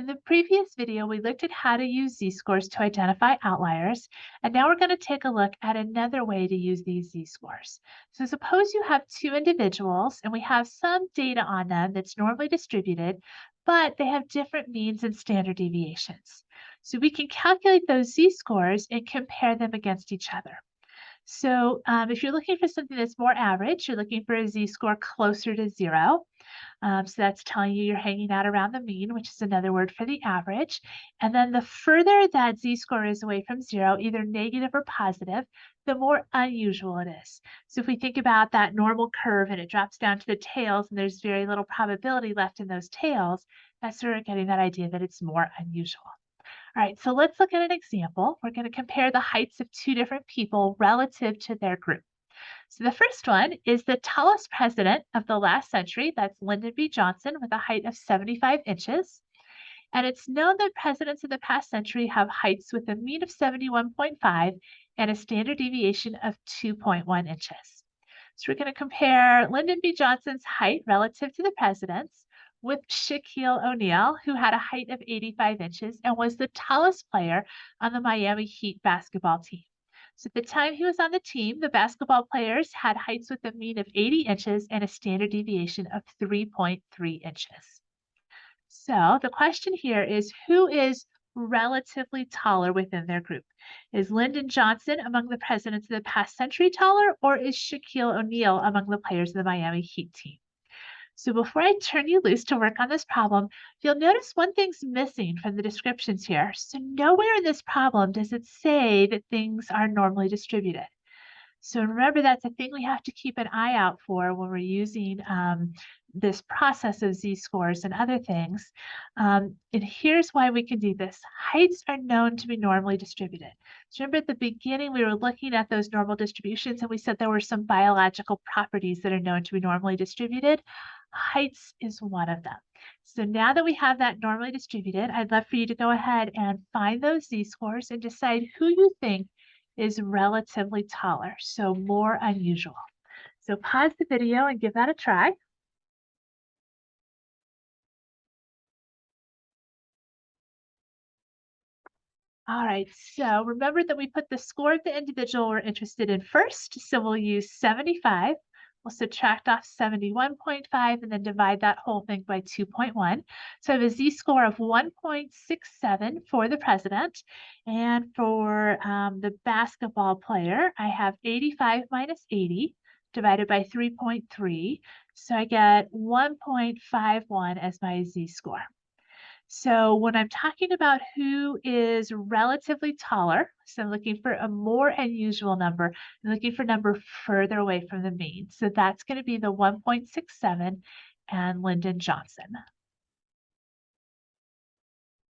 In the previous video, we looked at how to use z-scores to identify outliers, and now we're going to take a look at another way to use these z-scores. So suppose you have two individuals, and we have some data on them that's normally distributed, but they have different means and standard deviations. So we can calculate those z-scores and compare them against each other. So if you're looking for something that's more average, you're looking for a z-score closer to 0. So that's telling you you're hanging out around the mean, which is another word for the average. And then the further that z-score is away from 0, either negative or positive, the more unusual it is. So if we think about that normal curve and it drops down to the tails and there's very little probability left in those tails, that's where we're getting that idea that it's more unusual. All right, so let's look at an example. We're going to compare the heights of two different people relative to their group. So the first one is the tallest president of the last century. That's Lyndon B. Johnson with a height of 75 inches. And it's known that presidents of the past century have heights with a mean of 71.5 and a standard deviation of 2.1 inches. So we're going to compare Lyndon B. Johnson's height relative to the president's with Shaquille O'Neal, who had a height of 85 inches and was the tallest player on the Miami Heat basketball team. So at the time he was on the team, the basketball players had heights with a mean of 80 inches and a standard deviation of 3.3 inches. So the question here is, who is relatively taller within their group? Is Lyndon Johnson among the presidents of the past century taller, or is Shaquille O'Neal among the players of the Miami Heat team? So before I turn you loose to work on this problem, you'll notice one thing's missing from the descriptions here. So nowhere in this problem does it say that things are normally distributed. So remember, that's a thing we have to keep an eye out for when we're using this process of z-scores and other things. And here's why we can do this. Heights are known to be normally distributed. So remember at the beginning, we were looking at those normal distributions and we said there were some biological properties that are known to be normally distributed. Heights is one of them. So now that we have that normally distributed, I'd love for you to go ahead and find those z-scores and decide who you think is relatively taller, so more unusual. So pause the video and give that a try. All right, so remember that we put the score of the individual we're interested in first, so we'll use 75. We'll subtract off 71.5 and then divide that whole thing by 2.1. So I have a z-score of 1.67 for the president. And for the basketball player, I have 85 minus 80 divided by 3.3. So I get 1.51 as my z-score. So when I'm talking about who is relatively taller, so I'm looking for a more unusual number, I'm looking for a number further away from the mean. So that's going to be the 1.67 and Lyndon Johnson.